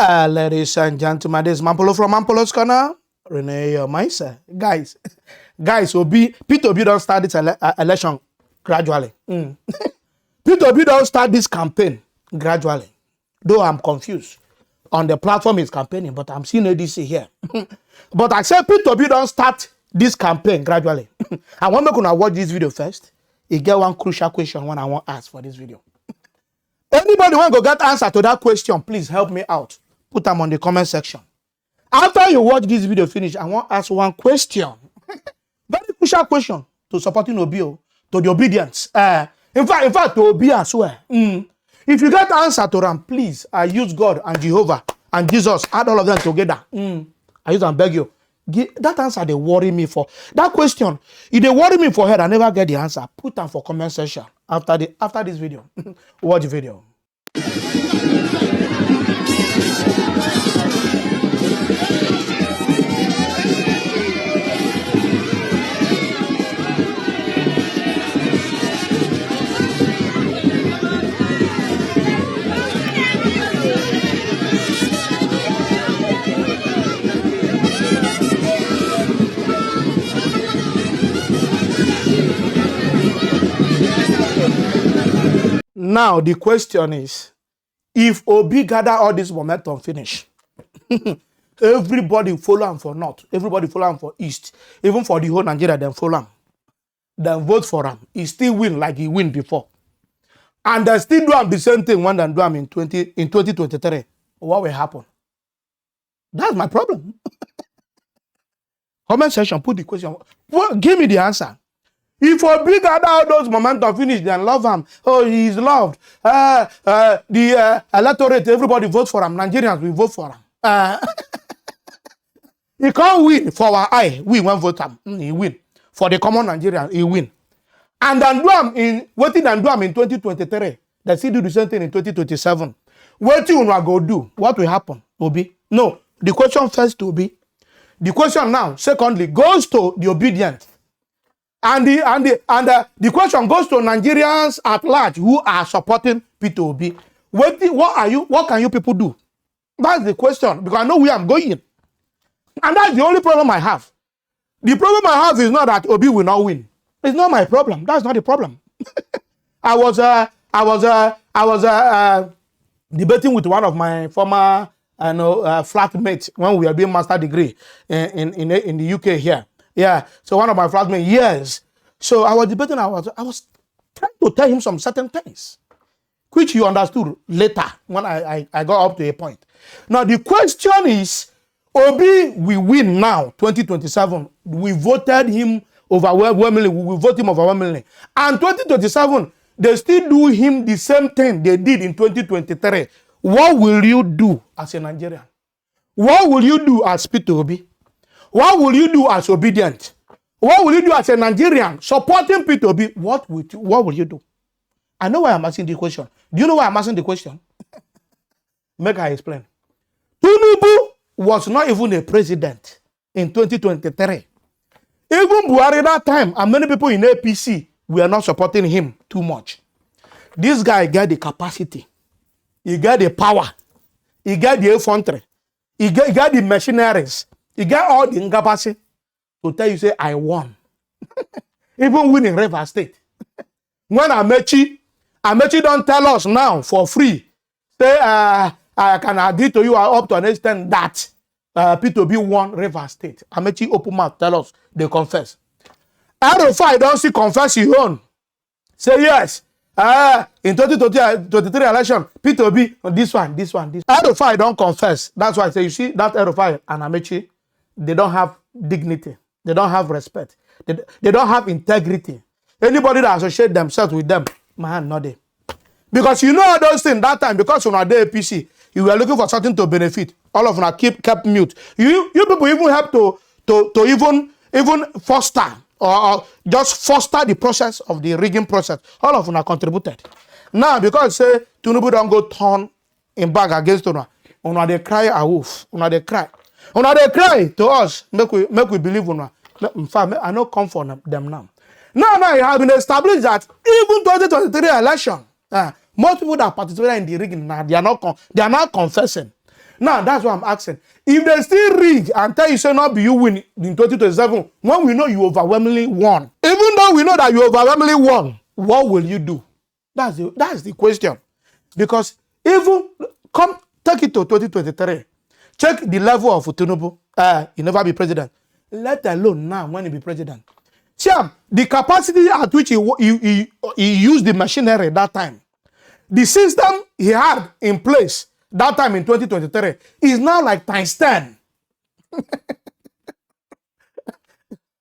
Ladies and gentlemen, this is Mampolo from Mampolo's Corner. Renee, your mindset. Guys, Peter Obi don't start this election gradually. Peter Obi don't start this campaign gradually. Though I'm confused. On the platform he's campaigning, but I'm seeing ADC here. But I said Peter Obi don't start this campaign gradually. I want to watch this video first. You get one crucial question when I want to ask for this video. Anybody want to get answer to that question, please help me out. Put them on the comment section. After you watch this video finish, I want to ask one question. Very crucial question to supporting Obi, to the obedience. In fact, to Obi as well. If you get answer to them, please, I use God and Jehovah and Jesus, add all of them together. I use and beg you. That answer they worry me for. That question, if they worry me for head, I never get the answer. Put them for comment section after this video. Watch the video. Now, the question is, if Obi gather all this momentum finish, everybody follow him for north, everybody follow him for east, even for the whole Nigeria, then follow him. Then vote for him. He still win like he win before. And they still do him the same thing when they do him in 2023. What will happen? That's my problem. Comment section, put the question. Give me the answer. If Obi gather all those momentum finish, then love him. Oh, he is loved. The electorate, everybody vote for him. Nigerians will vote for him. He can't win for our eye. We won't vote him. He win. For the common Nigerian, he win. And then do him in waiting and do him in 2023. They still do the same thing in 2027. What you want to go do? What will happen, Obi? No. The question first to Obi. The question now, secondly, goes to the Obidient. And the question goes to Nigerians at large who are supporting Peter Obi. What can you people do? That's the question, because I know where I'm going. And that's the only problem I have. The problem I have is not that Obi will not win. It's not my problem. That's not the problem. I was debating with one of my former flatmates when we were doing master degree in the UK here. Yeah, so one of my flatmates, yes. So I was debating, I was trying to tell him some certain things, which he understood later when I got up to a point. Now, the question is, Obi will win now, 2027. We voted him overwhelmingly. We will vote him overwhelmingly. And 2027, they still do him the same thing they did in 2023. What will you do as a Nigerian? What will you do as Peter Obi? What will you do as Obidient? What will you do as a Nigerian supporting Peter Obi? What will you do? I know why I'm asking the question. Do you know why I'm asking the question? Make I explain. Tinubu was not even a president in 2023. Even Buhari that time, and many people in APC were not supporting him too much. This guy got the capacity. He got the power. He got the infantry. He got the machineries. He got all the incapacity to tell you, say, I won. Even winning River State. When Amechi don't tell us now for free, say, I can agree to you up to an extent that Peter Obi won River State. Amechi open mouth tell us, they confess. Arufai don't see confess his own. Say yes. In 2023 election, Peter Obi, this one. Arufai don't confess. That's why I say, you see, that Arufai and Amechi, they don't have dignity. They don't have respect. They don't have integrity. Anybody that associates themselves with them, man, not they. Because you know all those things that time, because on our day APC, you were looking for something to benefit. All of them kept mute. You people even help to even foster or just foster the process of the rigging process. All of them are contributed. Now, because say Tinubu don't go turn in back against Una they cry a wolf. Una they cry to us. Make we believe Una. In fact, I don't come for them now. Now it has been established that even 2023 election, most people that participated in the rigging now they are not confessing. Now, that's what I'm asking. If they still rig and tell you, say, not be you win in 2027, when we know you overwhelmingly won, even though we know that you overwhelmingly won, what will you do? That's the question. Because even, come, take it to 2023. Check the level of Tinubu. He never be president. Let alone now when he be president. Cham, the capacity at which he used the machinery that time, the system he had in place that time in 2023 is now like times 10.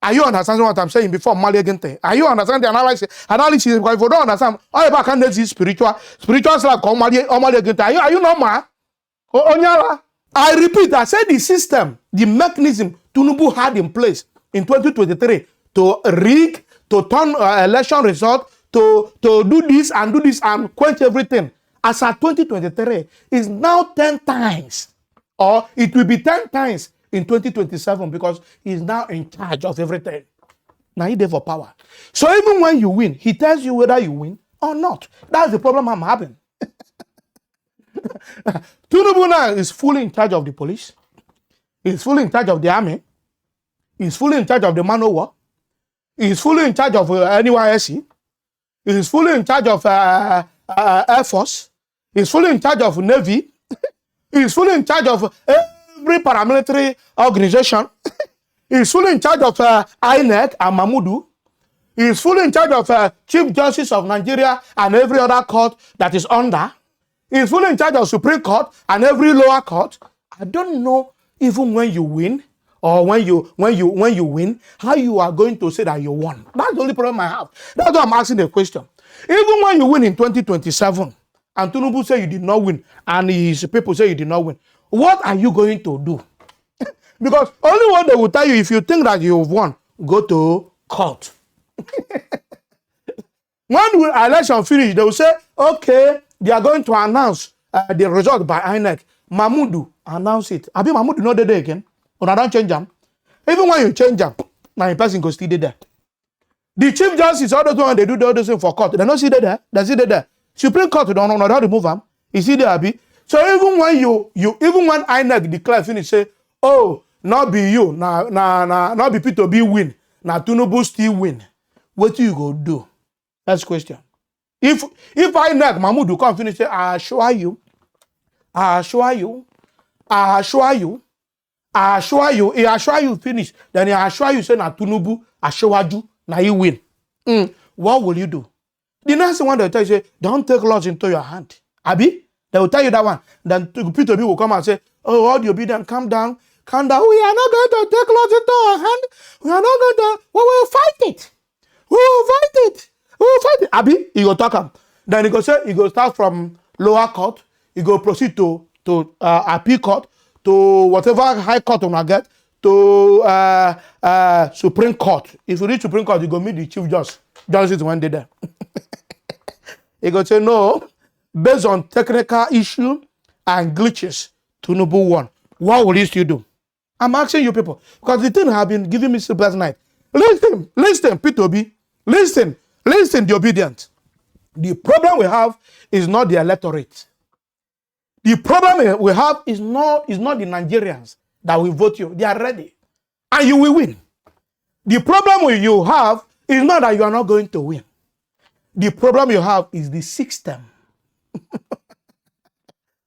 Are you understanding what I'm saying before Mali again? Are you understanding the analysis? Analysis, because if you don't understand, all about can this spiritual like Mali again. Are you normal? I repeat, I said the system, the mechanism Tinubu had in place in 2023 to rig, to turn election result, to do this and quench everything. As at 2023 is now 10 times, or it will be 10 times in 2027 because he's now in charge of everything. Now he's there for power. So even when you win, he tells you whether you win or not. That's the problem I'm having. Tinubu now is fully in charge of the police. He's fully in charge of the army. He's fully in charge of the man of war. He's fully in charge of NYSC. He's fully in charge of Air Force. He's fully in charge of Navy. He's fully in charge of every paramilitary organization. He's fully in charge of INEC and Mahmudu. He's fully in charge of Chief Justice of Nigeria and every other court that is under. He's fully in charge of Supreme Court and every lower court. I don't know even when you win or when you win, how you are going to say that you won. That's the only problem I have. That's why I'm asking the question. Even when you win in 2027, and Tinubu say you did not win, and his people say you did not win, what are you going to do? Because only one they will tell you, if you think that you've won, go to court. When the election finish, they will say, okay, they are going to announce the result by INEC. Mahmudu announce it. Abi Mahmudu not there again. Or I don't change them. Even when you change them, now the person go still there. The Chief Justice, all those when they do the other thing for court, they don't see that there. They see that there. Supreme Court don't remove them. You see there, Abi. So even when even when INEC declare finish, say, oh, not be you, not be Peter B win, now Tinubu still win. What do you go do? That's the question. If INEC Mahmudu come finish, say, I assure you, he assure you finish. Then he assure you say na Tinubu assure you na you win. What will you do? The next one they'll tell you say, don't take laws into your hand. Abi, they will tell you that one. Then Peter B will come and say, oh, all the Obidient, calm down. We are not going to take laws into our hand. We are not going to. We will fight it. We will fight it. Abi, he go talk him. Then he go say, he go start from lower court. He go proceed to appeal court, to whatever high court on get, to Supreme Court. If you reach Supreme Court, you go meet the Chief Justice one day there. He go say, no, based on technical issue and glitches, Tinubu won. What will you still do? I'm asking you people, because the thing have been giving me sleep last night. Listen, Peter B. Listen, the Obidient. The problem we have is not the electorate. The problem we have is not the Nigerians that will vote you. They are ready. And you will win. The problem you have is not that you are not going to win. The problem you have is the system.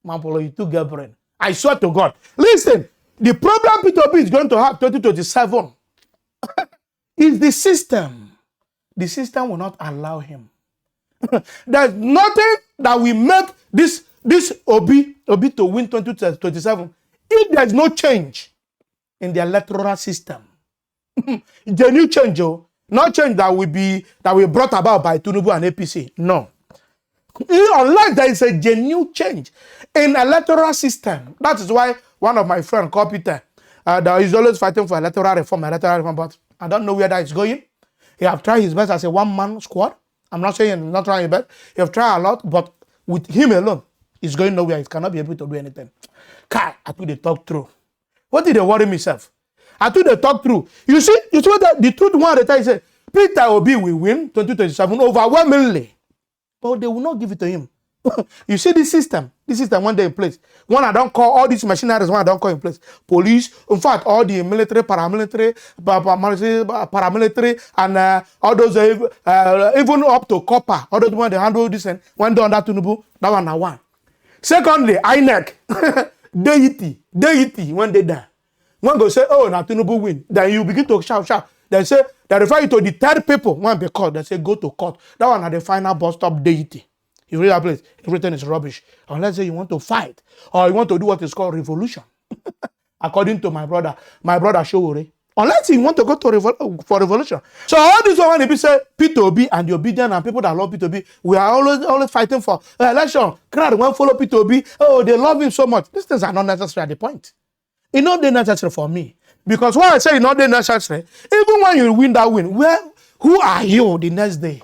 Mampolo, you too get brain. I swear to God. Listen, the problem Peter B is going to have 2027 is the system. The system will not allow him. There's nothing that will make this Obi to win 2027 if there's no change in the electoral system. The new change, not change that will be brought about by Tinubu and APC. No. Unless there is a genuine change in electoral system. That is why one of my friends called Peter that is always fighting for electoral reform, but I don't know where that is going. He have tried his best as a one-man squad. I'm not saying he's not trying his best. He have tried a lot, but with him alone, he's going nowhere. He cannot be able to do anything. Kai, I think they talk through. What did they worry myself? I think they talk through. You see what the truth one at the time said, Peter Obi will win 2027 overwhelmingly. But they will not give it to him. You see this system one day in place. When I don't call all these machineries, when I don't call in place, police, in fact, all the military, paramilitary, and all those even up to copper, all those when they handle this and when they under Tinubu, that one now one. Secondly, INEC, deity when they die. One go say, oh, now Tinubu win. Then you begin to shout. They say they refer you to the third people. One be called. They say go to court. That one at the final bus stop deity. You read that place, everything is rubbish. Unless say you want to fight or you want to do what is called revolution. According to my brother Showore. Unless you want to go to for revolution. So all this one when people say P2B and the Obidient and people that love P2B, we are always fighting for election. Crowd won't follow P2B. Oh, they love him so much. These things are not necessary at the point. It's not necessary for me. Because when I say it's not necessary, even when you win that win, who are you the next day?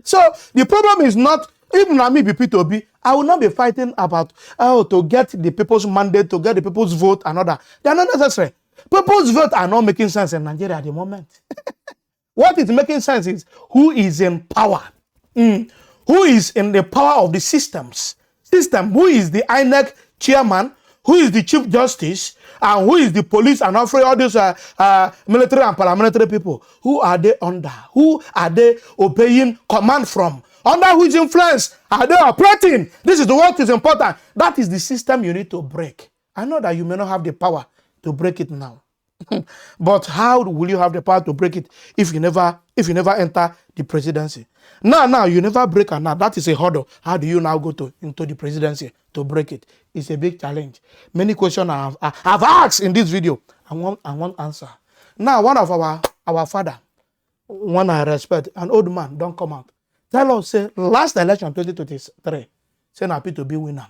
So the problem is not, even I may be P2B, I will not be fighting about to get the people's mandate, to get the people's vote and all that. They are not necessary. People's vote are not making sense in Nigeria at the moment. What is making sense is who is in power. Who is in the power of the systems. Who is the INEC chairman, who is the chief justice, and who is the police and all these military and paramilitary people. Who are they under? Who are they obeying command from? Under whose influence are they operating? This is what is important. That is the system you need to break. I know that you may not have the power to break it now. But how will you have the power to break it if you never enter the presidency? Now you never break it now. That is a hurdle. How do you now go into the presidency to break it? It's a big challenge. Many questions I've asked in this video. I want answer. Now one of our father, one I respect, an old man, don't come out. Tell us, say, last election 2023, say na P2B winner.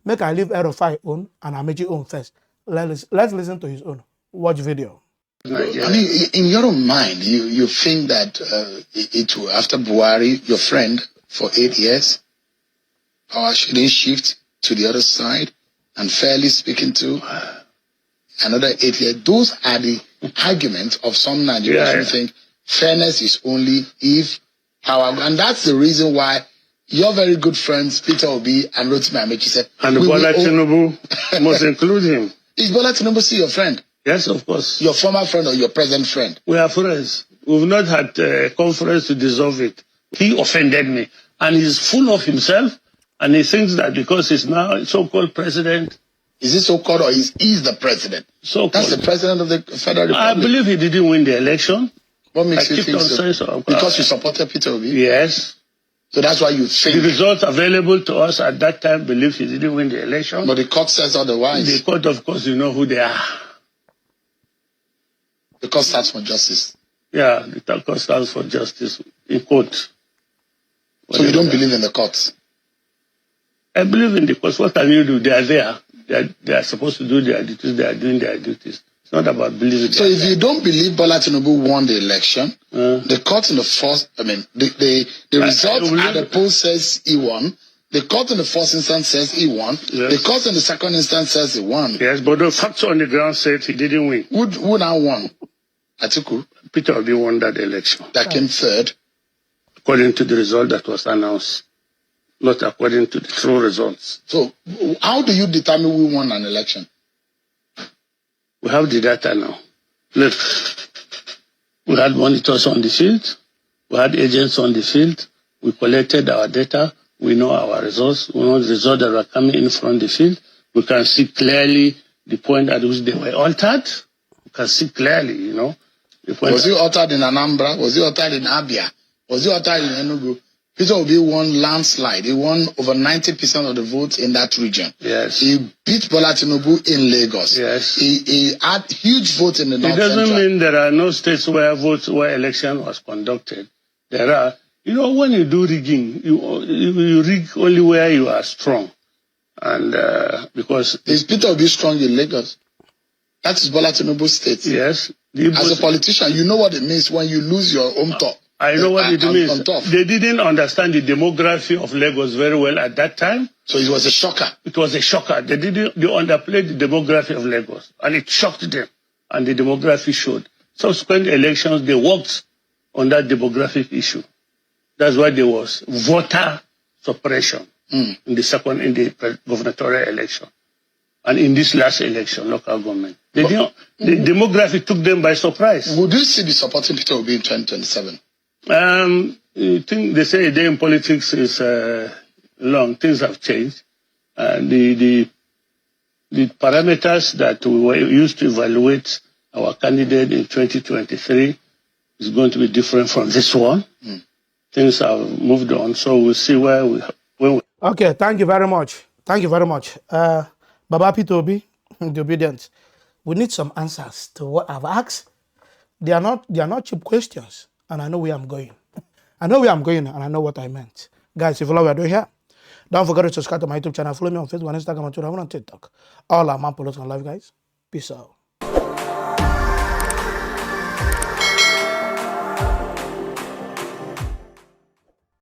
Make I leave Erofai own and Amechi own first. Let's listen to his own. Watch video. I mean, in your own mind, you think that it will, after Buhari, your friend, for 8 years, power shouldn't shift to the other side, and fairly speaking to another 8 years. Those are the arguments of some Nigerians who think fairness is only if power, and that's the reason why your very good friends, Peter Obi and Rotimi Amechi said, and Bola Tinubu must include him. Is Bola Tinubu still your friend? Yes, of course. Your former friend or your present friend? We are friends. We've not had a conference to dissolve it. He offended me. And he's full of himself. And he thinks that because he's now so-called president. Is he so-called or is the president? So-called. That's the president of the Federal Republic. I believe he didn't win the election. What makes you think so? Because you supported Peter Obi? Yes. So that's why you think... The results available to us at that time believe he didn't win the election. But the court says otherwise. The court, of course, you know who they are. The court stands for justice. Yeah, the court stands for justice in court. So you don't believe in the courts? I believe in the courts. What can you do? They are there. They are supposed to do their duties. They are doing their duties. It's not about believing. So if you don't believe Bola Tinubu won the election, the court in the first, I mean, the result at the poll says he won. The court in the first instance says he won. Yes. The court in the second instance says he won. Yes, but the facts on the ground said he didn't win. Who now won? Atiku? Peter Obi won that election. That came third? According to the result that was announced. Not according to the true results. So how do you determine who won an election? We have the data now. Look, we had monitors on the field. We had agents on the field. We collected our data. We know our results. We know the results that were coming in from the field. We can see clearly the point at which they were altered. We can see clearly, you know. Was he altered in Anambra? Was he altered in Abia? Was he altered in Enugu? Peter Obi won landslide. He won over 90% of the votes in that region. Yes. He beat Bola Tinubu in Lagos. Yes. He had huge votes in the North Central. It doesn't mean there are no states where election was conducted. There are. You know, when you do rigging, you rig only where you are strong. And because... Is Peter Obi strong in Lagos? That is Bola Tinubu's state. Yes. As a politician, you know what it means when you lose your home top. I know what it means. They didn't understand the demography of Lagos very well at that time. So it was a shocker. It was a shocker. They underplayed the demography of Lagos. And it shocked them. And the demography showed. Subsequent elections, they worked on that demographic issue. That's why there was voter suppression in the gubernatorial election. And in this last election, local government. The demography took them by surprise. Would you see the supporting Peter Obi in 2027? I think they say a day in politics is long. Things have changed. The parameters that we were used to evaluate our candidate in 2023 is going to be different from this one. Things have moved on, so we'll see when we. Okay, thank you very much. Thank you very much. Baba Peter Obi, the Obidient. We need some answers to what I've asked. They are not cheap questions, and I know where I'm going. I know where I'm going, and I know what I meant. Guys, if you love what we're doing here, don't forget to subscribe to my YouTube channel. Follow me on Facebook and Instagram and Twitter. I'm on TikTok. All our man political life, guys. Peace out.